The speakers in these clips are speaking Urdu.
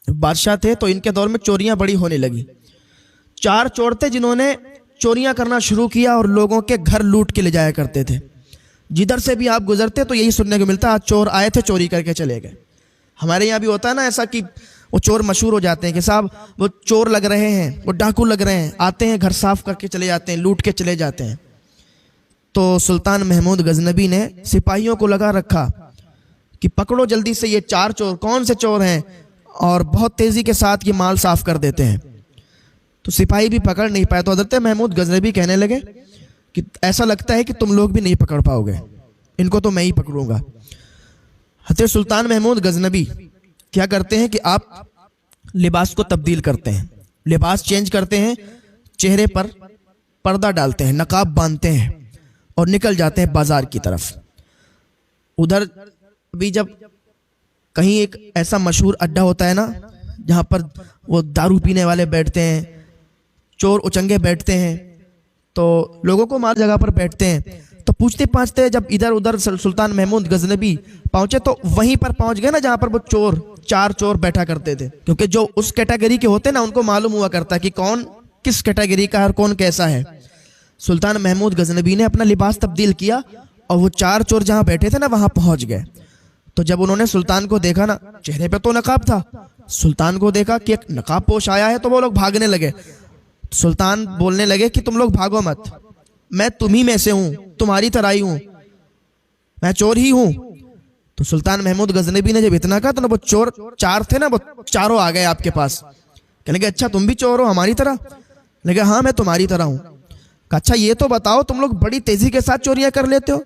بادشاہ تھے تو ان کے دور میں چوریاں بڑی ہونے لگی. 4 چور تھے جنہوں نے چوریاں کرنا شروع کیا اور لوگوں کے گھر لوٹ کے لے جایا کرتے تھے. جدھر سے بھی آپ گزرتے تو یہی سننے کو ملتا, آج چور آئے تھے چوری کر کے چلے گئے. ہمارے یہاں بھی ہوتا ہے نا ایسا کہ وہ چور مشہور ہو جاتے ہیں کہ صاحب وہ چور لگ رہے ہیں, وہ ڈاکو لگ رہے ہیں, آتے ہیں گھر صاف کر کے چلے جاتے ہیں, لوٹ کے چلے جاتے ہیں. تو سلطان محمود غزنوی نے سپاہیوں کو لگا رکھا کہ پکڑو جلدی سے یہ 4 چور, کون سے چور ہیں, اور بہت تیزی کے ساتھ یہ مال صاف کر دیتے ہیں. تو سپاہی بھی پکڑ نہیں پائے. تو حضرت محمود غزنوی کہنے لگے کہ ایسا لگتا ہے کہ تم لوگ بھی نہیں پکڑ پاؤ گے, ان کو تو میں ہی پکڑوں گا. حضرت سلطان محمود غزنوی کیا کرتے ہیں کہ آپ لباس کو تبدیل کرتے ہیں, لباس چینج کرتے ہیں, چہرے پر پردہ ڈالتے ہیں, نقاب باندھتے ہیں اور نکل جاتے ہیں بازار کی طرف. ادھر بھی جب کہیں ایک ایسا مشہور اڈا ہوتا ہے نا جہاں پر وہ دارو پینے والے بیٹھتے ہیں, چور اچنگے بیٹھتے ہیں, تو لوگوں کو مال جگہ پر بیٹھتے ہیں, تو پوچھتے پانچتے جب ادھر ادھر سلطان محمود غزنوی پہنچے تو وہیں پر پہنچ گئے نا جہاں پر وہ 4 چور بیٹھا کرتے تھے. کیونکہ جو اس کیٹیگری کے ہوتے نا ان کو معلوم ہوا کرتا کہ کون کس کیٹیگری کا ہے اور کون کیسا ہے. سلطان محمود غزنوی نے اپنا لباس تبدیل کیا اور وہ 4 چور جہاں بیٹھے تھے نا وہاں پہنچ گئے. تو جب انہوں نے سلطان کو دیکھا نا, چہرے پہ تو نقاب تھا, سلطان کو دیکھا کہ ایک نقاب پوش آیا ہے تو وہ لوگ بھاگنے لگے. سلطان بولنے لگے کہ تم لوگ بھاگو مت, میں تمہیں میں سے ہوں, تمہاری طرح ہی ہوں, میں چور ہی ہوں. تو سلطان محمود غزنوی نے جب اتنا کہا تو وہ چور 4 تھے نا, وہ چاروں آ گئے آپ کے پاس. کہنے لگے اچھا تم بھی چور ہو ہماری طرح؟ لگے ہاں میں تمہاری طرح ہوں. کہا اچھا یہ تو بتاؤ تم لوگ بڑی تیزی کے ساتھ چوریاں کر لیتے ہو؟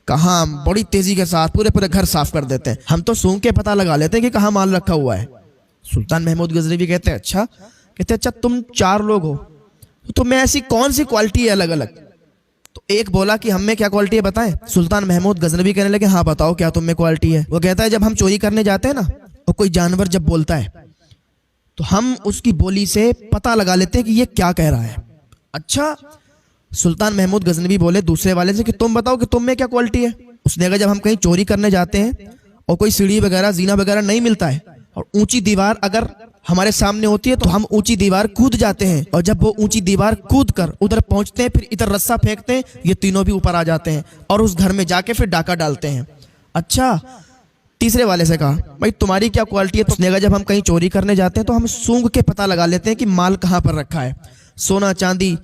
کہاں ہم بڑی تیزی کے ساتھ پورے گھر صاف کر دیتے ہیں, ہم تو سونگ کے پتہ لگا لیتے ہیں کہ کہاں مال رکھا ہوا ہے. سلطان محمود غزنوی کہتے ہیں اچھا, کہتے ہیں اچھا تم 4 لوگ ہو تو تم میں ایسی کون سی کوالٹی ہے الگ الگ؟ تو ایک بولا کہ ہم میں کیا کوالٹی ہے بتائیں. سلطان محمود غزنوی کہنے لگے ہاں بتاؤ کیا تم میں کوالٹی ہے. وہ کہتا ہے جب ہم چوری کرنے جاتے ہیں نا اور کوئی جانور جب بولتا ہے تو ہم اس کی بولی سے پتہ لگا لیتے ہیں کہ یہ کیا کہہ رہا ہے. اچھا. سلطان محمود غزنوی بولے دوسرے والے سے کہ تم بتاؤ کہ تم میں کیا کوالٹی ہے. اس نے کہا جب ہم کہیں چوری کرنے جاتے ہیں اور کوئی سیڑھی وغیرہ زینہ وغیرہ نہیں ملتا ہے اور اونچی دیوار اگر ہمارے سامنے ہوتی ہے تو ہم اونچی دیوار کود جاتے ہیں, اور جب وہ اونچی دیوار کود کر ادھر پہنچتے ہیں پھر ادھر رسا پھینکتے ہیں, یہ تینوں بھی اوپر آ جاتے ہیں اور اس گھر میں جا کے پھر ڈاکہ ڈالتے ہیں. اچھا. تیسرے والے سے کہا بھائی تمہاری کیا کوالٹی ہے؟ تو اس نے کہا جب ہم کہیں چوری کرنے جاتے ہیں تو ہم سونگ کے پتہ لگا لیتے ہیں کہ مال کہاں پر رکھا ہے, سونا چاندی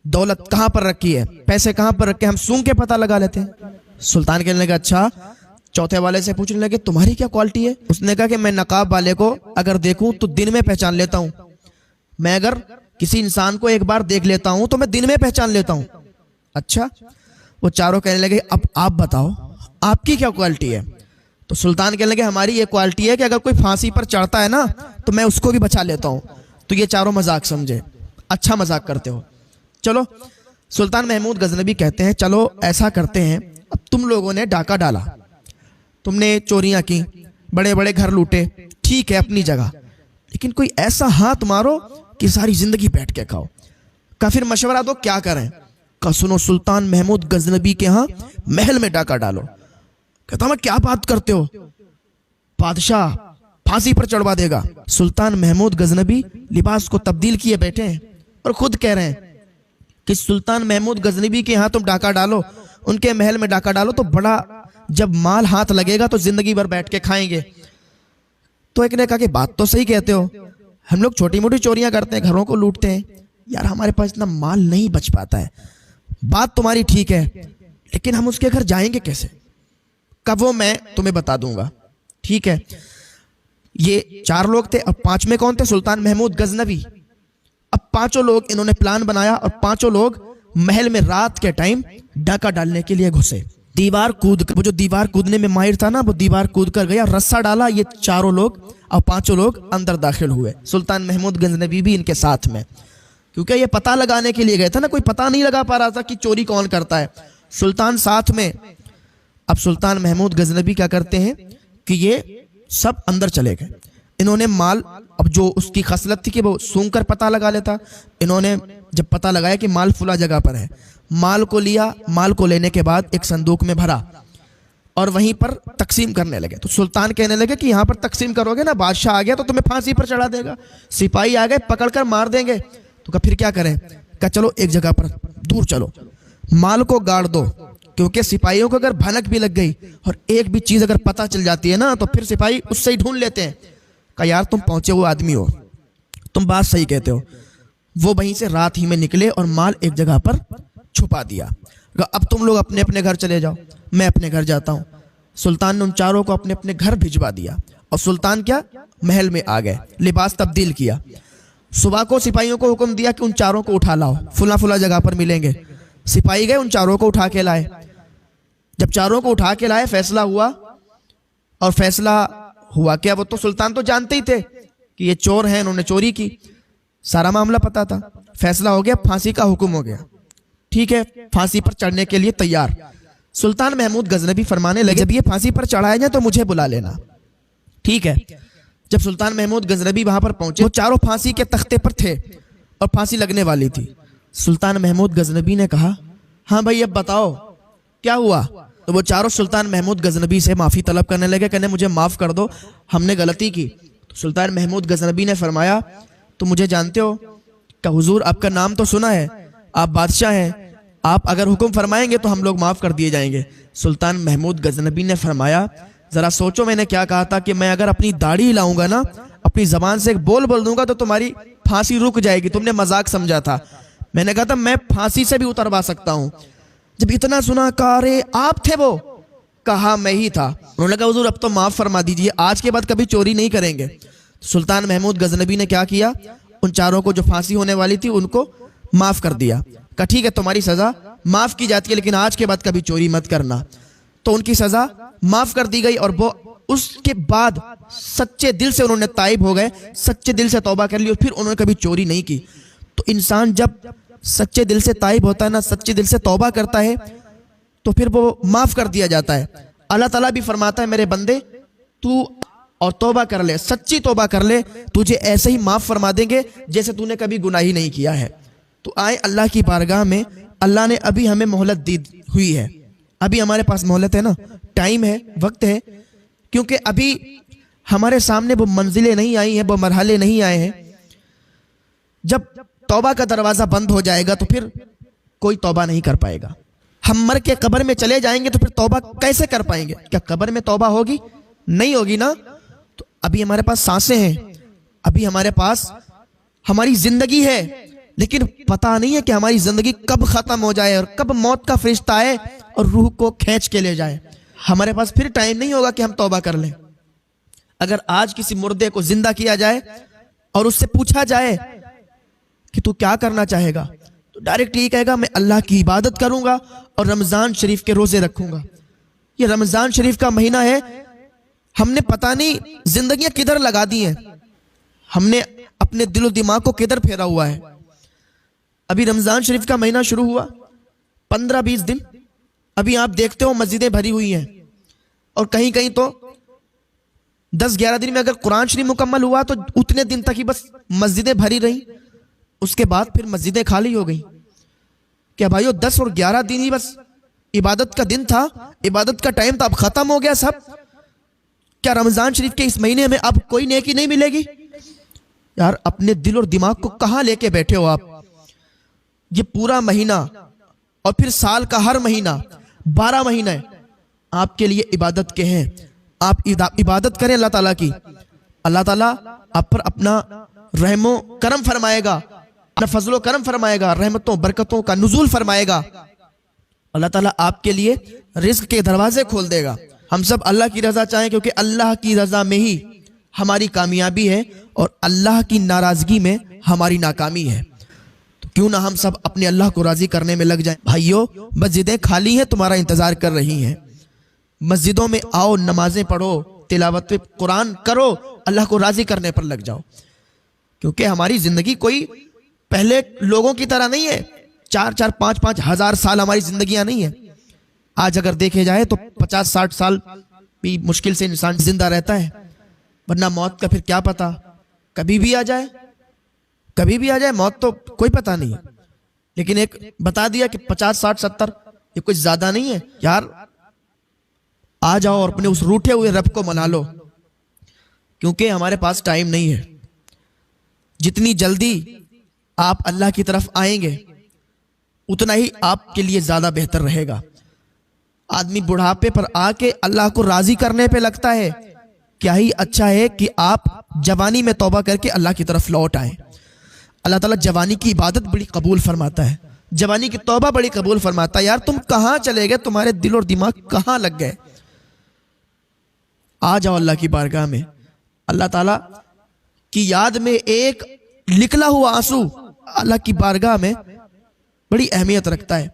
دولت کہاں پر رکھی ہے, پیسے کہاں پر رکھے, ہم سونگ کے پتہ لگا لیتے ہیں. سلطان کہنے لگا اچھا. چوتھے والے سے پوچھنے لگے تمہاری کیا کوالٹی ہے؟ اس نے کہا کہ میں نقاب والے کو اگر دیکھوں تو دن میں پہچان لیتا ہوں, میں اگر کسی انسان کو ایک بار دیکھ لیتا ہوں تو میں دن میں پہچان لیتا ہوں. اچھا. وہ چاروں کہنے لگے اب آپ بتاؤ آپ کی کیا کوالٹی ہے؟ تو سلطان کہنے لگے ہماری یہ کوالٹی ہے کہ اگر کوئی پھانسی پر چڑھتا ہے نا تو میں اس کو بھی بچا لیتا ہوں. تو یہ چاروں مذاق سمجھے, اچھا مذاق کرتے ہو. چلو. سلطان محمود غزنوی کہتے ہیں چلو ایسا کرتے ہیں, اب تم لوگوں نے ڈاکہ ڈالا, تم نے چوریاں کی, بڑے بڑے گھر لوٹے, ٹھیک ہے اپنی جگہ, لیکن کوئی ایسا ہاتھ مارو کہ ساری زندگی بیٹھ کے کھاؤ. کا پھر مشورہ دو کیا کریں. کا سنو سلطان محمود غزنوی کے ہاں محل میں ڈاکہ ڈالو. کہتا میں کیا بات کرتے ہو, بادشاہ پھانسی پر چڑھوا دے گا. سلطان محمود غزنوی لباس کو تبدیل کیے بیٹھے ہیں اور خود کہہ رہے ہیں کہ سلطان محمود غزنوی کے ہاں تم ڈاکہ ڈالو, ان کے محل میں ڈاکہ ڈالو تو بڑا جب مال ہاتھ لگے گا تو زندگی بھر بیٹھ کے کھائیں گے. تو ایک نے کہا کہ بات تو صحیح کہتے ہو, ہم لوگ چھوٹی موٹی چوریاں کرتے ہیں, گھروں کو لوٹتے ہیں, یار ہمارے پاس اتنا مال نہیں بچ پاتا ہے. بات تمہاری ٹھیک ہے لیکن ہم اس کے گھر جائیں گے کیسے؟ کب وہ میں تمہیں بتا دوں گا. ٹھیک ہے. یہ 4 لوگ تھے. اب 5ویں کون تھے؟ سلطان محمود غزنوی. اب 5 لوگ انہوں نے پلان بنایا اور 5 لوگ محل میں رات کے ٹائم ڈاکہ ڈالنے کے لیے گھسے. دیوار کود کر, وہ جو دیوار کودنے میں ماہر تھا نا وہ دیوار کود کر گیا, رسا ڈالا. یہ 4 لوگ اور 5 لوگ اندر داخل ہوئے. سلطان محمود غزنوی بھی ان کے ساتھ میں, کیونکہ یہ پتہ لگانے کے لیے گئے تھے نا, کوئی پتہ نہیں لگا پا رہا تھا کہ چوری کون کرتا ہے. سلطان ساتھ میں. اب سلطان محمود غزنوی کیا کرتے ہیں کہ یہ سب اندر چلے گئے. انہوں نے مال, اب جو اس کی خصلت تھی کہ وہ سونگ کر پتہ لگا لیتا, انہوں نے جب پتہ لگایا کہ مال فلاں جگہ پر ہے, مال کو لیا. مال کو لینے کے بعد ایک صندوق میں بھرا. اور وہیں پر تقسیم کرنے لگے. تو سلطان کہنے لگے کہ یہاں پر تقسیم کرو گے نا, بادشاہ آ گیا تو تمہیں پھانسی پر چڑھا دے گا, سپاہی آ گئے پکڑ کر مار دیں گے. تو کہا پھر کیا کریں؟ کہا چلو ایک جگہ پر دور چلو, مال کو گاڑ دو, کیونکہ سپاہیوں کو اگر بھنک بھی لگ گئی اور ایک بھی چیز اگر پتہ چل جاتی ہے نا تو پھر سپاہی اس سے ہی ڈھونڈ لیتے ہیں. کہا یار تم پہنچے ہوئے آدمی ہو, تم بات صحیح کہتے ہو. وہ وہیں سے رات ہی میں نکلے اور مال ایک جگہ پر چھپا دیا. اب تم لوگ اپنے اپنے گھر چلے جاؤ, میں اپنے گھر جاتا ہوں. سلطان نے ان چاروں کو اپنے اپنے گھر بھجوا دیا اور سلطان کیا محل میں آ گئے, لباس تبدیل کیا. صبح کو سپاہیوں کو حکم دیا کہ ان چاروں کو اٹھا لاؤ, فلاں فلاں جگہ پر ملیں گے. سپاہی گئے, ان چاروں کو اٹھا کے لائے. جب چاروں کو اٹھا کے لائے فیصلہ ہوا, اور فیصلہ ہوا کیا, وہ تو سلطان تو جانتے ہی تھے کہ یہ چور ہیں, انہوں نے چوری کی, سارا معاملہ پتا تھا. فیصلہ ہو گیا, پھانسی کا حکم ہو گیا. ٹھیک ہے, پھانسی پر چڑھنے کے لیے تیار. سلطان محمود غزنوی فرمانے لگے جب یہ پھانسی پر چڑھائے جائیں تو مجھے بلا لینا. ٹھیک ہے. جب سلطان محمود غزنوی وہاں پر پہنچے, وہ چاروں پھانسی کے تختے پر تھے اور پھانسی لگنے والی تھی. سلطان محمود غزنوی نے کہا ہاں بھائی اب بتاؤ کیا ہوا. تو وہ چاروں سلطان محمود غزنوی سے معافی طلب کرنے لگے, کہنے مجھے معاف کر دو, ہم نے غلطی کی. تو سلطان محمود غزنوی نے فرمایا تو مجھے جانتے ہو کہ حضور آپ کا نام تو سنا ہے, آپ بادشاہ ہیں, آپ اگر حکم فرمائیں گے تو ہم لوگ معاف کر دیے جائیں گے. سلطان محمود غزنوی نے فرمایا ذرا سوچو میں نے کیا کہا تھا کہ میں اگر اپنی داڑھی ہلاؤں گا نا, اپنی زبان سے ایک بول دوں گا تو تمہاری پھانسی رک جائے گی. تم نے مذاق سمجھا تھا. میں نے کہا تھا میں پھانسی سے بھی اتروا سکتا ہوں. جب اتنا سنا کہا ارے آپ تھے وہ, کہا میں ہی تھا. انہوں نے کہا حضور اب تو معاف فرما دیجئے, آج کے بعد کبھی چوری نہیں کریں گے. سلطان محمود غزنوی نے کیا کیا, ان چاروں کو جو پھانسی ہونے والی تھی ان کو معاف کر دیا. کہا ٹھیک ہے تمہاری سزا معاف کی جاتی ہے لیکن آج کے بعد کبھی چوری مت کرنا. تو ان کی سزا معاف کر دی گئی اور وہ اس کے بعد سچے دل سے انہوں نے تائب ہو گئے, سچے دل سے توبہ کر لی اور پھر انہوں نے کبھی چوری نہیں کی. تو انسان جب سچے دل سے تائب ہوتا ہے نا, سچے دل سے توبہ کرتا ہے تو پھر وہ معاف کر دیا جاتا ہے. اللہ تعالیٰ بھی فرماتا ہے میرے بندے تو اور توبہ کر لے, سچی توبہ کر لے, تجھے ایسے ہی معاف فرما دیں گے جیسے تو نے کبھی گناہ ہی نہیں کیا ہے. تو آئے اللہ کی بارگاہ میں, اللہ نے ابھی ہمیں مہلت دی ہوئی ہے, ابھی ہمارے پاس مہلت ہے نا, ٹائم ہے, وقت ہے, کیونکہ ابھی ہمارے سامنے وہ منزلیں نہیں آئی ہیں, وہ مرحلے نہیں آئے ہیں. جب توبہ کا دروازہ بند ہو جائے گا تو پھر کوئی توبہ نہیں کر پائے گا. ہم مر کے قبر میں چلے جائیں گے تو پھر توبہ کیسے کر پائیں گے؟ کیا قبر میں توبہ ہوگی؟ نہیں ہوگی نا. تو ابھی ہمارے پاس سانسیں ہیں, ابھی ہمارے پاس ہماری زندگی ہے, لیکن پتہ نہیں ہے کہ ہماری زندگی کب ختم ہو جائے اور کب موت کا فرشتہ آئے اور روح کو کھینچ کے لے جائے. ہمارے پاس پھر ٹائم نہیں ہوگا کہ ہم توبہ کر لیں. اگر آج کسی مردے کو زندہ کیا جائے اور اس سے پوچھا جائے کہ تو کیا کرنا چاہے گا, تو ڈائریکٹ یہ کہے گا میں اللہ کی عبادت کروں گا اور رمضان شریف کے روزے رکھوں گا. یہ رمضان شریف کا مہینہ ہے, ہم نے پتہ نہیں زندگیاں کدھر لگا دی ہیں, ہم نے اپنے دل و دماغ کو کدھر پھیرا ہوا ہے. ابھی رمضان شریف کا مہینہ شروع ہوا, 15-20 دن, ابھی آپ دیکھتے ہو مسجدیں بھری ہوئی ہیں, اور کہیں کہیں تو 10-11 دن میں اگر قرآن شریف مکمل ہوا تو اتنے دن تک ہی بس مسجدیں بھری رہیں, اس کے بعد پھر مسجدیں خالی ہو گئیں. کیا بھائیو 10 اور 11 دن ہی بس عبادت کا دن تھا, عبادت کا ٹائم تھا, اب ختم ہو گیا سب. کیا رمضان شریف کے اس مہینے میں اب کوئی نیکی نہیں ملے گی؟ یار اپنے دل اور دماغ کو کہاں لے کے بیٹھے ہو آپ؟ یہ پورا مہینہ اور پھر سال کا ہر مہینہ 12 مہینے آپ کے لیے عبادت کے ہیں. آپ عبادت کریں اللہ تعالیٰ کی, اللہ تعالیٰ آپ پر اپنا رحم و کرم فرمائے گا, اپنا فضل و کرم فرمائے گا, رحمتوں برکتوں کا نزول فرمائے گا. اللہ تعالیٰ آپ کے لیے رزق کے دروازے کھول دے گا. ہم سب اللہ کی رضا چاہیں کیونکہ اللہ کی رضا میں ہی ہماری کامیابی ہے اور اللہ کی ناراضگی میں ہماری ناکامی ہے. تو کیوں نہ ہم سب اپنے اللہ کو راضی کرنے میں لگ جائیں. بھائیو مسجدیں خالی ہیں, تمہارا انتظار کر رہی ہیں. مسجدوں میں آؤ, نمازیں پڑھو, تلاوت قرآن کرو, اللہ کو راضی کرنے پر لگ جاؤ. کیونکہ ہماری زندگی کوئی پہلے لوگوں کی طرح نہیں ہے, 4-4, 5-5 ہزار سال ہماری زندگیاں نہیں ہیں. آج اگر دیکھے جائے تو 50-60 سال بھی مشکل سے انسان زندہ رہتا ہے, ورنہ موت کا پھر کیا پتا, کبھی بھی آ جائے, کبھی بھی آ جائے موت, تو کوئی پتہ نہیں ہے. لیکن ایک بتا دیا کہ 50, 60, 70 یہ کچھ زیادہ نہیں ہے. یار آ جاؤ اور اپنے اس روٹھے ہوئے رب کو منا لو، کیونکہ ہمارے پاس ٹائم نہیں ہے. جتنی جلدی آپ اللہ کی طرف آئیں گے اتنا ہی آپ کے لیے زیادہ بہتر رہے گا. آدمی بڑھاپے پر آ کے اللہ کو راضی کرنے پہ لگتا ہے، کیا ہی اچھا ہے کہ آپ جوانی میں توبہ کر کے اللہ کی طرف لوٹ آئیں. اللہ تعالیٰ جوانی کی عبادت بڑی قبول فرماتا ہے، جوانی کی توبہ بڑی قبول فرماتا ہے. یار تم کہاں چلے گئے؟ تمہارے دل اور دماغ کہاں لگ گئے؟ آ جاؤ اللہ کی بارگاہ میں. اللہ تعالیٰ کی یاد میں ایک نکلا ہوا آنسو اللہ کی بارگاہ میں بڑی اہمیت رکھتا ہے.